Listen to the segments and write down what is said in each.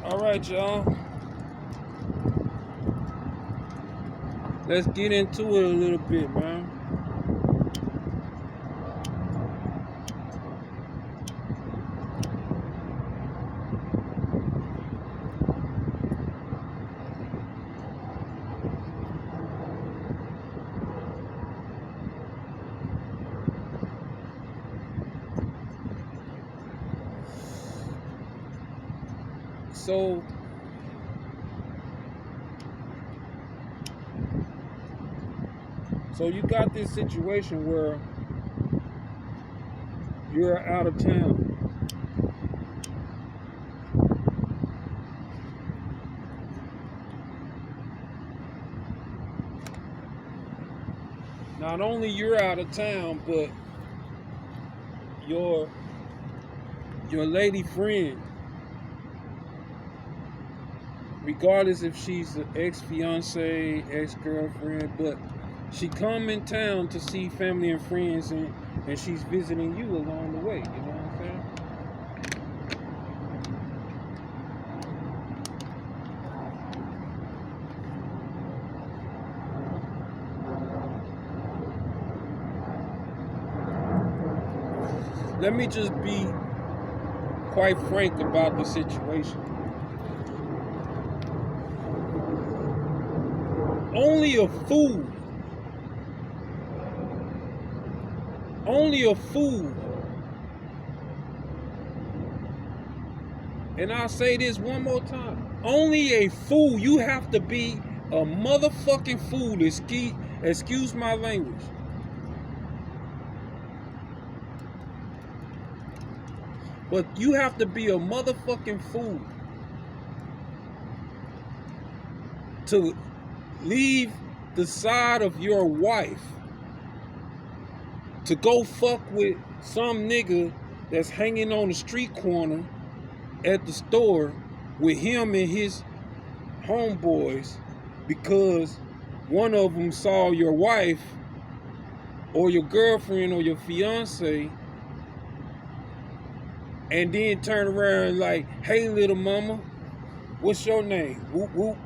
All right, y'all. Let's get into it a little bit, man. So you got this situation where you're out of town. Not only you're out of town, but your lady friend, regardless if she's an ex-fiance, ex-girlfriend, but she come in town to see family and friends, and she's visiting you along the way. You know what I'm saying? Let me just be quite frank about the situation. Only a fool and I'll say this one more time, only a fool, you have to be a motherfucking fool, excuse my language, but you have to be a motherfucking fool to leave the side of your wife to go fuck with some nigga that's hanging on the street corner at the store with him and his homeboys because one of them saw your wife or your girlfriend or your fiance and then turn around like, hey little mama, what's your name? Whoop whoop.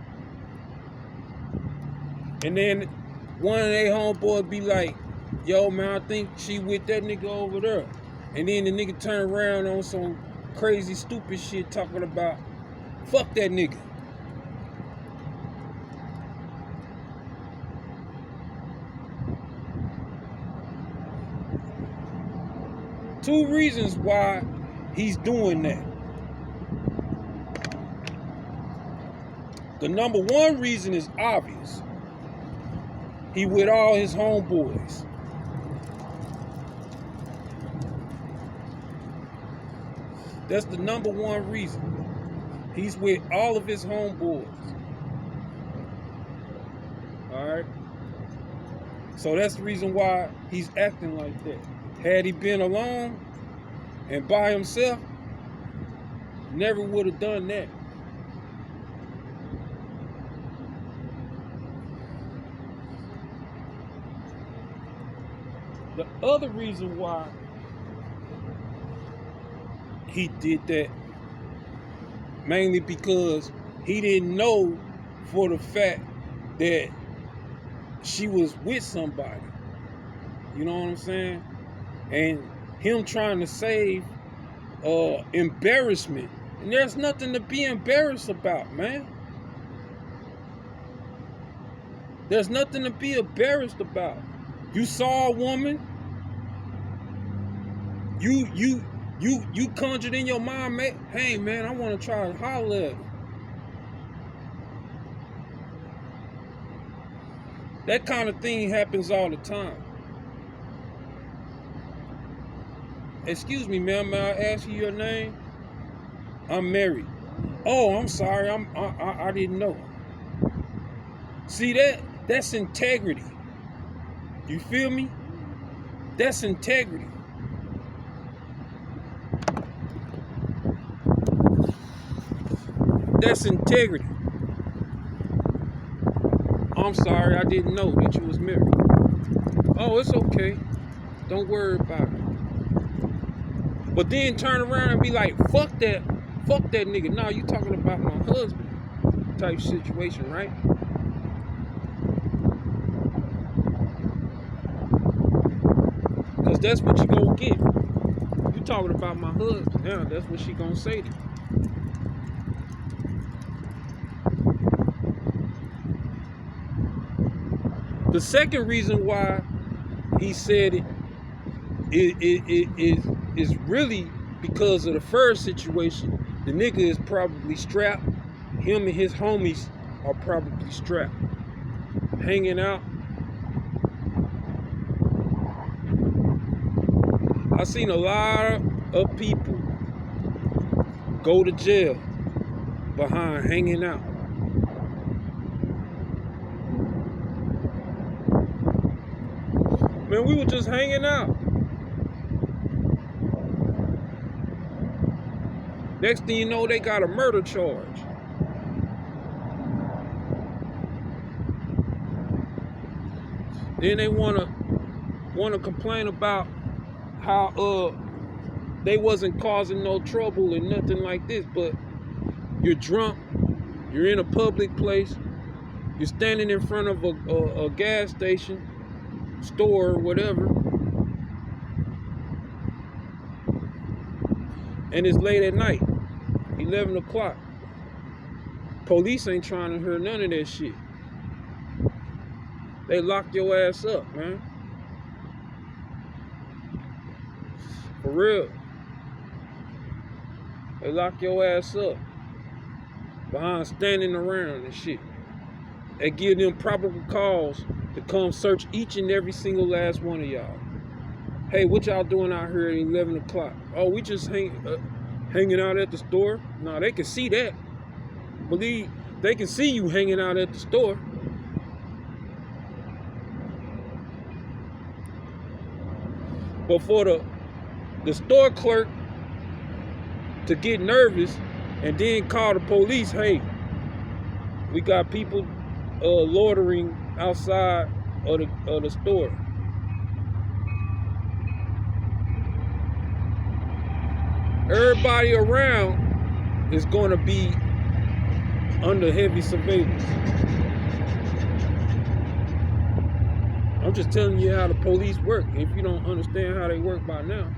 And then one of their homeboys be like, yo man, I think she with that nigga over there. And then the nigga turn around on some crazy stupid shit talking about, fuck that nigga. Two reasons why he's doing that. The number one reason is obvious. He with all his homeboys. That's the number one reason. He's with all of his homeboys. Alright? So that's the reason why he's acting like that. Had he been alone and by himself, never would have done that. The other reason why he did that, mainly because he didn't know for the fact that she was with somebody. You know what I'm saying? And him trying to save embarrassment. And there's nothing to be embarrassed about, man. There's nothing to be embarrassed about. You saw a woman, you conjured in your mind, hey man, I want to try to holler at her. That kind of thing happens all the time. Excuse me, ma'am, may I ask you your name? I'm married. Oh, I'm sorry, I didn't know. See, that's integrity. You feel me? That's integrity. That's integrity. I'm sorry, I didn't know that you was married. Oh, it's okay. Don't worry about it. But then turn around and be like, fuck that fuck that nigga. Nah, you talking about my husband type situation, right? Because that's what you gonna get. You talking about my husband. Now, that's what she gonna say to you. The second reason why he said it is really because of the first situation. The nigga is probably strapped. Him and his homies are probably strapped, hanging out. I've seen a lot of people go to jail behind hanging out. Man, we were just hanging out. Next thing you know, they got a murder charge. Then they wanna complain about how they wasn't causing no trouble and nothing like this, but you're drunk, you're in a public place, you're standing in front of a gas station, store, or whatever, and it's late at night, 11 o'clock. Police ain't trying to hear none of that shit. They lock your ass up, man. For real. They lock your ass up behind standing around and shit. They give them probable cause to come search each and every single last one of y'all. Hey, what y'all doing out here at 11 o'clock? Oh, we just hanging out at the store. No, they can see that. Believe they can see you hanging out at the store. But for the store clerk to get nervous and then call the police, hey, we got people loitering outside of the store. Everybody around is going to be under heavy surveillance. I'm just telling you how the police work. If you don't understand how they work by now.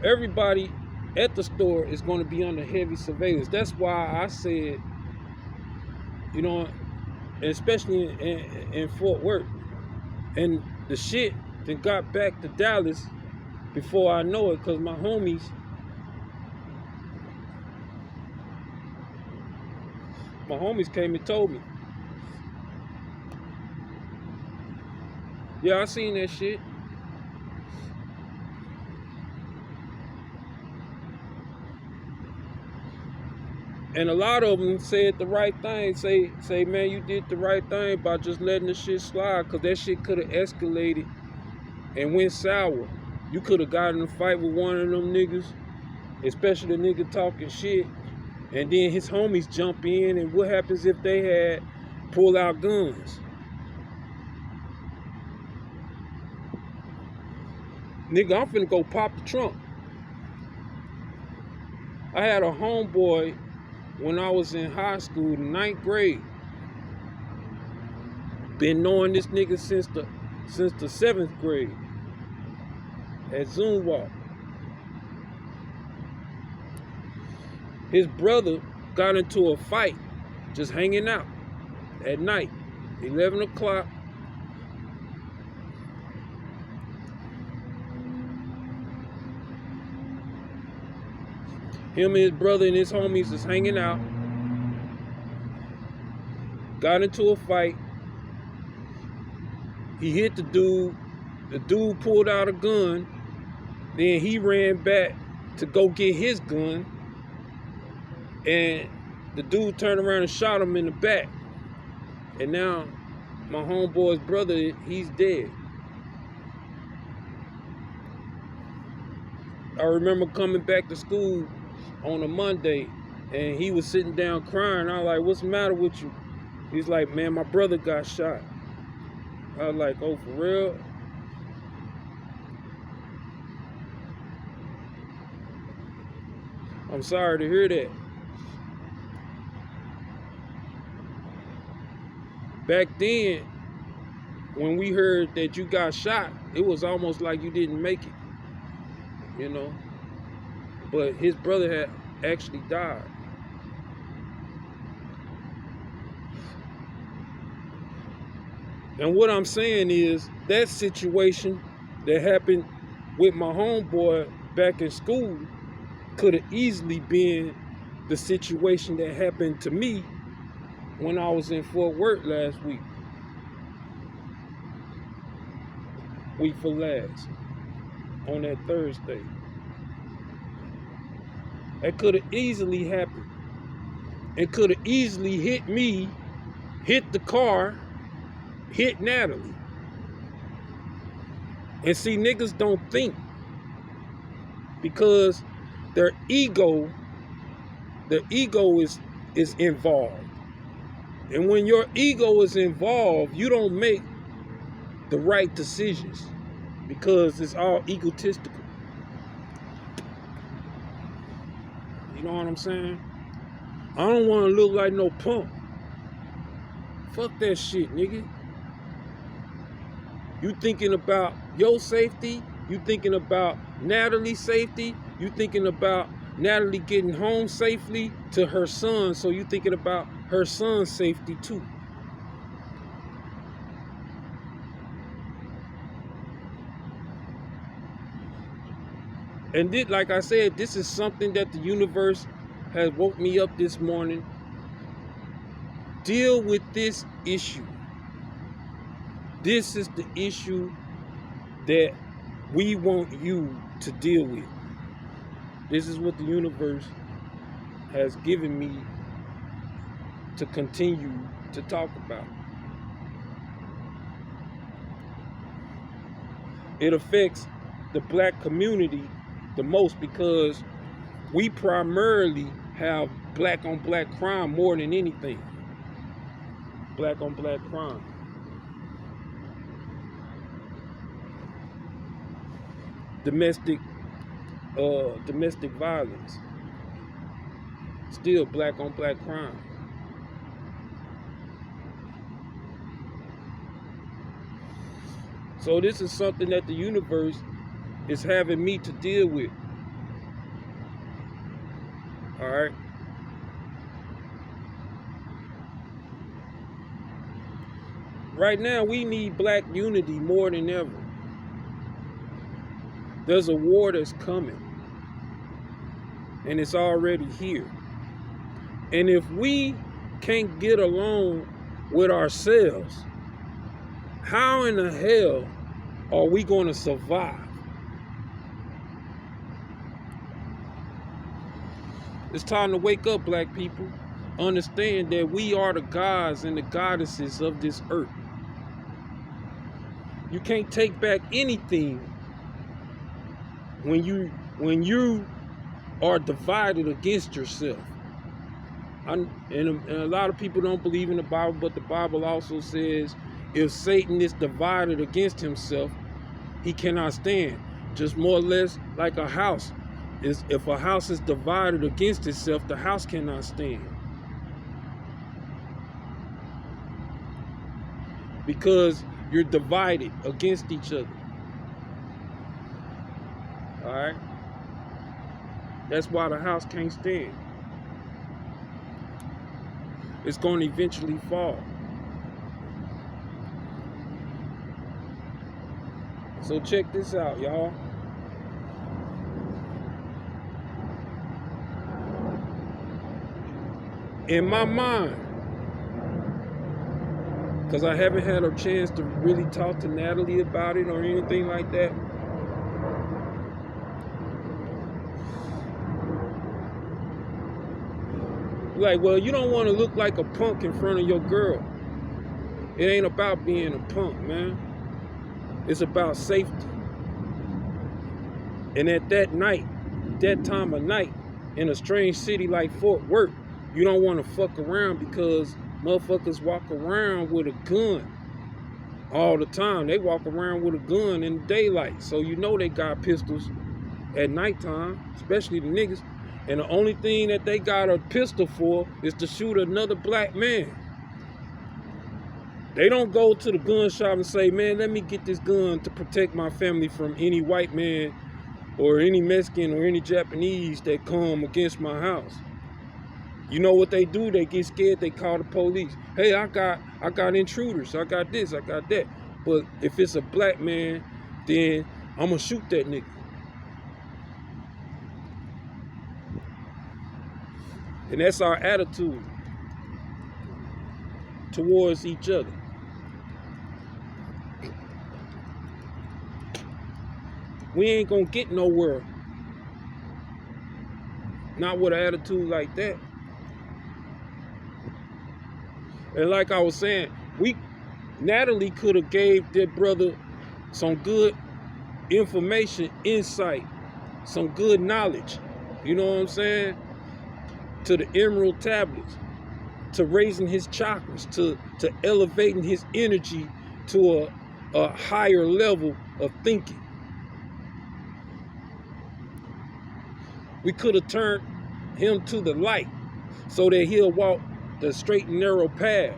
Everybody at the store is going to be under heavy surveillance. That's why I said, you know, especially in Fort Worth. And the shit then got back to Dallas before I know it, because my homies, came and told me. Yeah, I seen that shit. And a lot of them said the right thing. Say, man, you did the right thing by just letting the shit slide, because that shit could have escalated and went sour. You could have gotten in a fight with one of them niggas, especially the nigga talking shit, and then his homies jump in, and what happens if they had pulled out guns? Nigga, I'm finna go pop the trunk. I had a homeboy when I was in high school, in 9th grade. Been knowing this nigga since the 7th grade at Zoom Walk. His brother got into a fight just hanging out at night, 11 o'clock. Him and his brother and his homies is hanging out. Got into a fight. He hit the dude. The dude pulled out a gun. Then he ran back to go get his gun. And the dude turned around and shot him in the back. And now my homeboy's brother, he's dead. I remember coming back to school on a Monday, and he was sitting down crying. I was like, what's the matter with you? He's like, man, my brother got shot. I was like, oh, for real? I'm sorry to hear that. Back then, when we heard that you got shot, it was almost like you didn't make it, you know. But his brother had actually died. And what I'm saying is that situation that happened with my homeboy back in school could have easily been the situation that happened to me when I was in Fort Worth last week. Week for last, on that Thursday. That could have easily happened. It could have easily hit me, hit the car, hit Natalie. And see, niggas don't think because their ego is involved. And when your ego is involved, you don't make the right decisions because it's all egotistical. You know what I'm saying? I don't want to look like no punk. Fuck that shit, nigga. You thinking about your safety? You thinking about Natalie's safety? You thinking about Natalie getting home safely to her son, so you thinking about her son's safety too. And this, like I said, this is something that the universe has woke me up this morning. Deal with this issue. This is the issue that we want you to deal with. This is what the universe has given me to continue to talk about. It affects the black community the most because we primarily have black on black crime more than anything. Black on black crime. Domestic violence. Still black on black crime. So this is something that the universe is having me to deal with. All right. Right now, we need black unity more than ever. There's a war that's coming, and it's already here. And if we can't get along with ourselves, how in the hell are we going to survive? It's time to wake up, black people. Understand that we are the gods and the goddesses of this earth. You can't take back anything when you are divided against yourself. And a lot of people don't believe in the Bible, but the Bible also says if Satan is divided against himself, he cannot stand. Just more or less like a house. If a house is divided against itself, the house cannot stand. Because you're divided against each other. All right? That's why the house can't stand. It's going to eventually fall. So check this out, y'all. In my mind, because I haven't had a chance to really talk to Natalie about it or anything like that. Like, well, you don't want to look like a punk in front of your girl. It ain't about being a punk, man. It's about safety. And at that night, that time of night, in a strange city like Fort Worth, you don't want to fuck around because motherfuckers walk around with a gun all the time. They walk around with a gun in the daylight. So you know they got pistols at nighttime, especially the niggas. And the only thing that they got a pistol for is to shoot another black man. They don't go to the gun shop and say, man, let me get this gun to protect my family from any white man or any Mexican or any Japanese that come against my house. You know what they do? They get scared, they call the police. Hey, I got intruders, I got this, I got that. But if it's a black man, then I'm gonna shoot that nigga. And that's our attitude towards each other. We ain't gonna get nowhere, not with an attitude like that. And like I was saying, Natalie could have gave that brother some good information, insight, some good knowledge, you know what I'm saying, to the emerald tablets, to raising his chakras, to elevating his energy to a higher level of thinking. We could have turned him to the light so that he'll walk the straight and narrow path.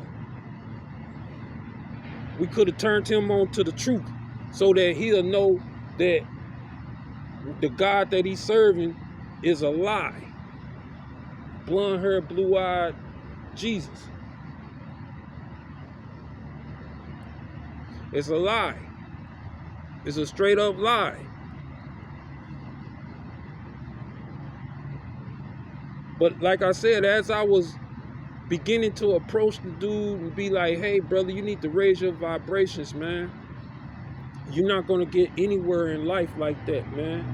We could have turned him on to the truth so that he'll know that the God that he's serving is a lie. Blonde-haired, blue-eyed Jesus. It's a lie. It's a straight up lie. But like I said, as I was beginning to approach the dude and be like, hey, brother, you need to raise your vibrations, man. You're not going to get anywhere in life like that, man.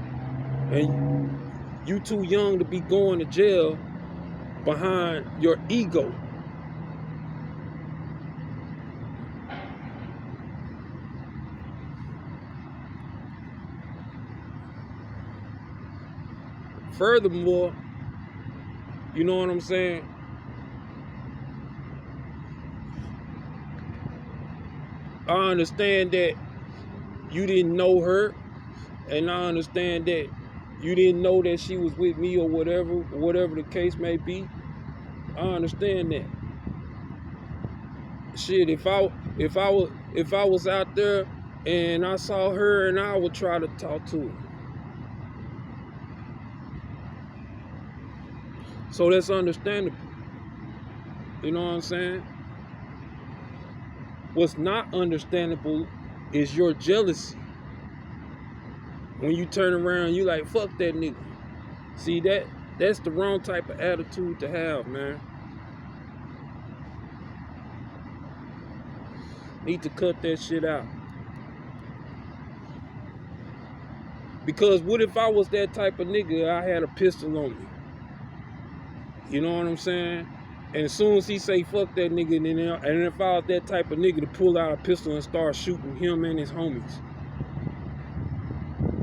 And you too young to be going to jail behind your ego. Furthermore, you know what I'm saying? I understand that you didn't know her, and I understand that you didn't know that she was with me or whatever the case may be. I understand that. Shit, if I was out there and I saw her, and I would try to talk to her. So that's understandable. You know what I'm saying? What's not understandable is your jealousy. When you turn around, you like, fuck that nigga. See, that's the wrong type of attitude to have, man. Need to cut that shit out. Because what if I was that type of nigga, I had a pistol on me? You know what I'm saying? And as soon as he say fuck that nigga, and if I was that type of nigga to pull out a pistol and start shooting him and his homies,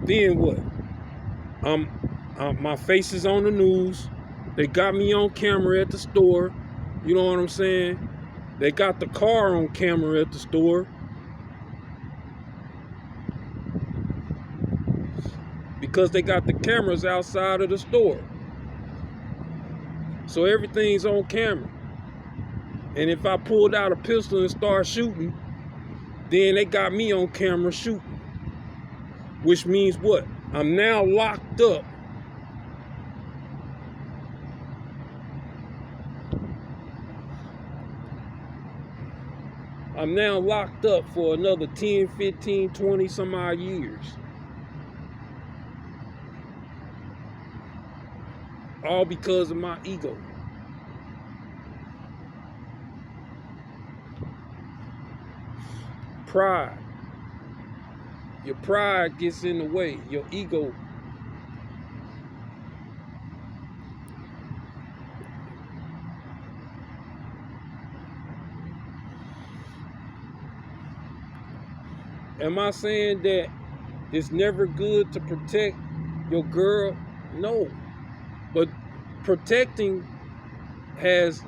then what? My face is on the news. They got me on camera at the store. You know what I'm saying? They got the car on camera at the store. Because they got the cameras outside of the store. So everything's on camera. And if I pulled out a pistol and started shooting, then they got me on camera shooting. Which means what? I'm now locked up. I'm now locked up for another 10, 15, 20 some odd years. All because of my ego. Pride. Your pride gets in the way. Your ego. Am I saying that it's never good to protect your girl? No. But protecting has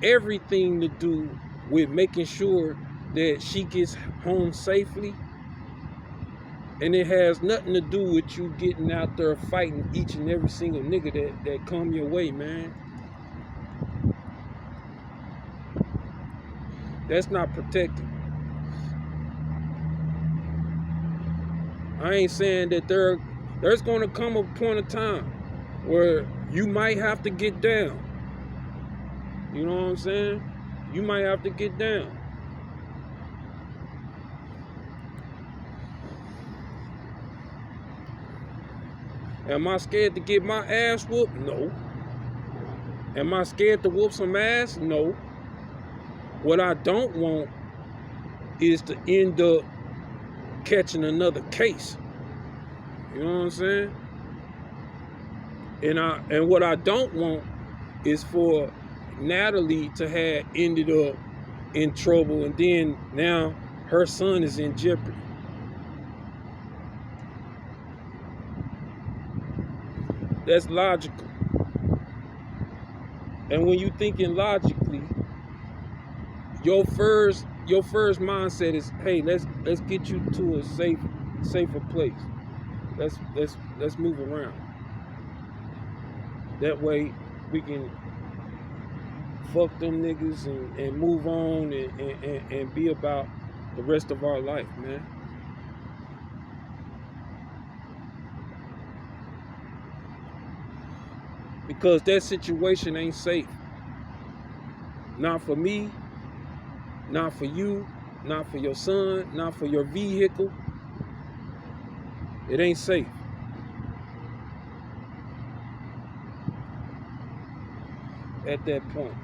everything to do with making sure that she gets home safely And it has nothing to do with you getting out there fighting each and every single nigga that come your way, man. That's not protected. I ain't saying that there's gonna come a point of time where you might have to get down. You know what I'm saying? You might have to get down. Am I scared to get my ass whooped? No. Am I scared to whoop some ass? No. What I don't want is to end up catching another case. You know what I'm saying? And what I don't want is for Natalie to have ended up in trouble, and then now her son is in jeopardy. That's logical. And when you thinking logically, your first mindset is, hey, let's get you to a safer place. Let's move around. That way we can fuck them niggas and move on and be about the rest of our life, man. Because that situation ain't safe. Not for me, not for you, not for your son, not for your vehicle. It ain't safe. At that point.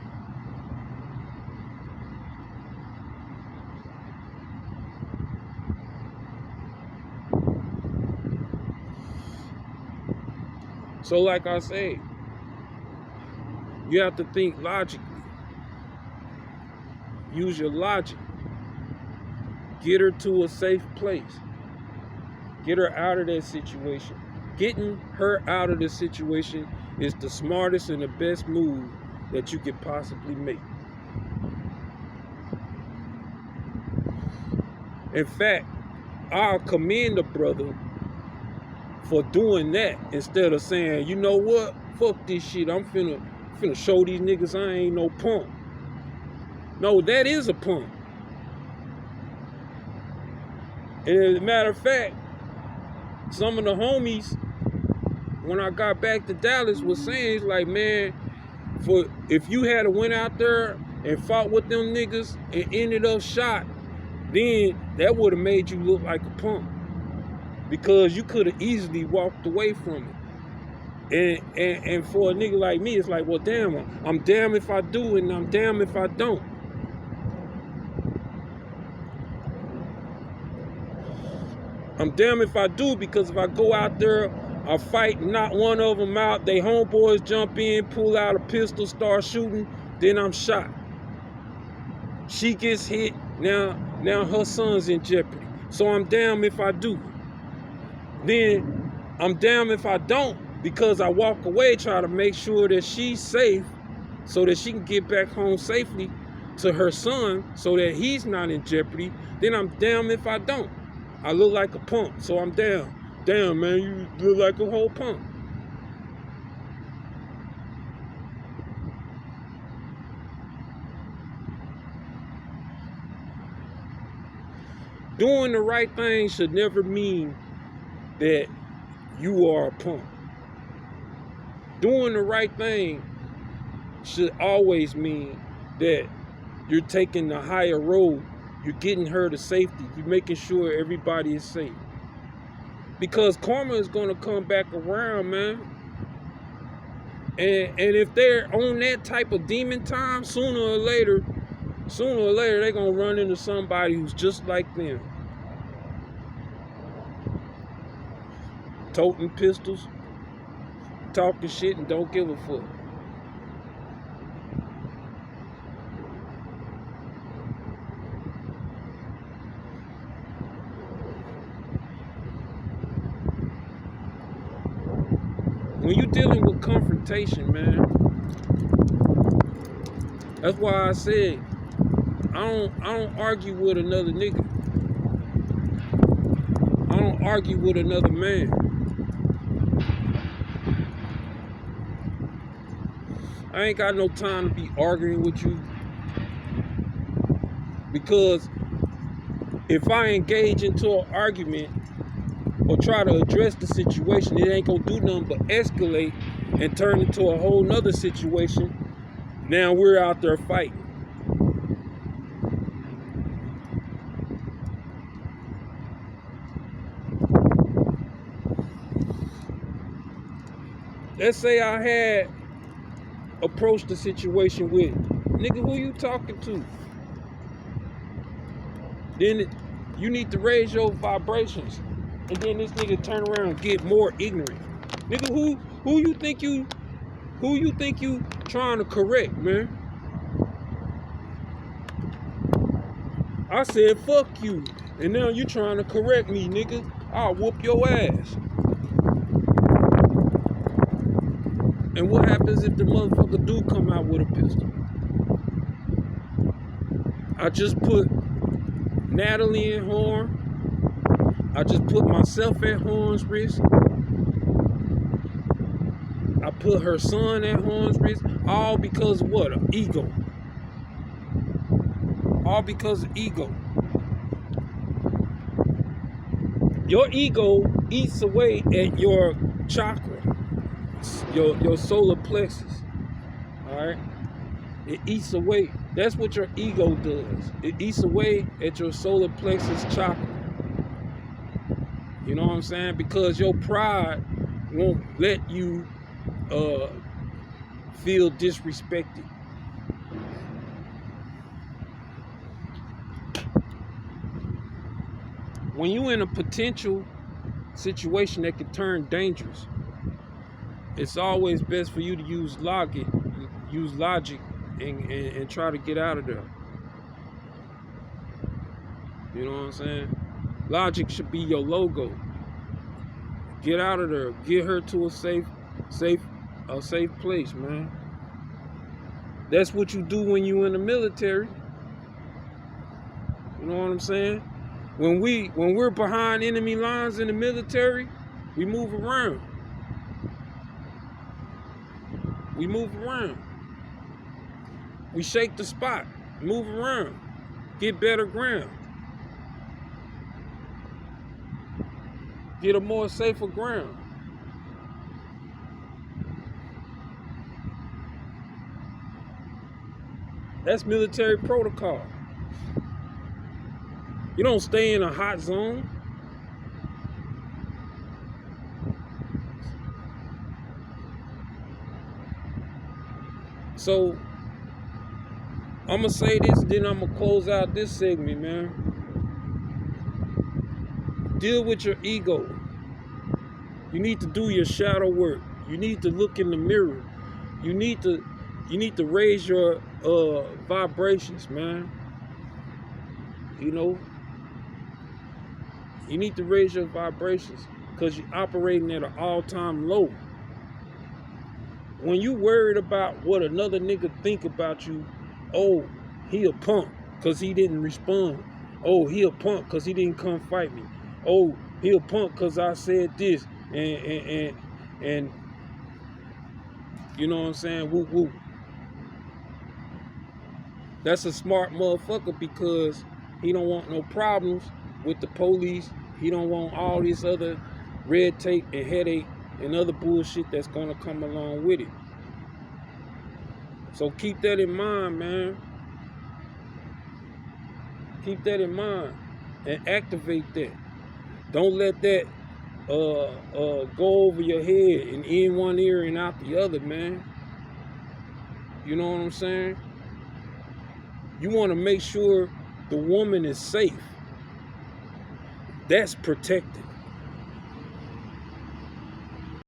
So like I said, you have to think logically. Use your logic. Get her to a safe place. Get her out of that situation. Getting her out of the situation is the smartest and the best move that you could possibly make. In fact, I'll commend the brother for doing that instead of saying, you know what, fuck this shit, I'm finna show these niggas I ain't no punk. No, that is a punk. And as a matter of fact, some of the homies, when I got back to Dallas, was saying, it's like, man, if you had went out there and fought with them niggas and ended up shot, then that would have made you look like a punk. Because you could have easily walked away from it. And for a nigga like me, it's like, well, damn, I'm damn if I do and I'm damn if I don't. I'm damn if I do, because if I go out there, I fight, knock one of them out, they homeboys jump in, pull out a pistol, start shooting, then I'm shot. She gets hit, now her son's in jeopardy. So I'm damn if I do. Then I'm damn if I don't, because I walk away, try to make sure that she's safe so that she can get back home safely to her son so that he's not in jeopardy. Then I'm damn if I don't. I look like a punk, so I'm down. Damn, man, you look like a whole punk. Doing the right thing should never mean that you are a punk. Doing the right thing should always mean that you're taking the higher road. You're getting her to safety. You're making sure everybody is safe. Because karma is going to come back around, man. And if they're on that type of demon time, sooner or later, they're going to run into somebody who's just like them. Toting pistols, talking shit, and don't give a fuck. When you're dealing with confrontation, man, that's why I said I don't argue with another nigga. I don't to argue with another man. I ain't got no time to be arguing with you, because if I engage into an argument or try to address the situation, it ain't gonna do nothing but escalate and turn into a whole nother situation. Now we're out there fighting. Let's say I had approached the situation with, nigga, who you talking to? Then you need to raise your vibrations. And then this nigga turn around and get more ignorant. Nigga, who you think you trying to correct, man? I said fuck you. And now you trying to correct me, nigga. I'll whoop your ass. And what happens if the motherfucker do come out with a pistol? I just put Natalie in harm. I just put myself at harm's risk. I put her son at harm's risk. All because of what? Ego. All because of ego. Your ego eats away at your chakra, your solar plexus. Alright? It eats away. That's what your ego does. It eats away at your solar plexus chakra. You know what I'm saying? Because your pride won't let you feel disrespected. When you in a potential situation that could turn dangerous, it's always best for you to use logic and try to get out of there. You know what I'm saying? Logic should be your logo. Get out of there. Get her to a safe place, man. That's what you do when you in the military. You know what I'm saying? When we're behind enemy lines in the military, we move around. We move around. We shake the spot, move around, get better ground. Get a more safer ground. That's military protocol. You don't stay in a hot zone. So, I'm going to say this, then I'm going to close out this segment, man. Deal with your ego. You need to do your shadow work. You need to look in the mirror. You need to raise your vibrations, man. You know, you need to raise your vibrations because you're operating at an all-time low. When you worried about what another nigga think about you, oh, he a punk because he didn't respond. Oh, he a punk because he didn't come fight me. Oh, he a punk because I said this and you know what I'm saying? Woo woo. That's a smart motherfucker because he don't want no problems with the police. He don't want all this other red tape and headache and other bullshit that's gonna come along with it. So keep that in mind, man. Keep that in mind and activate that. Don't let that go over your head and in one ear and out the other, man. You know what I'm saying? You want to make sure the woman is safe. That's protected.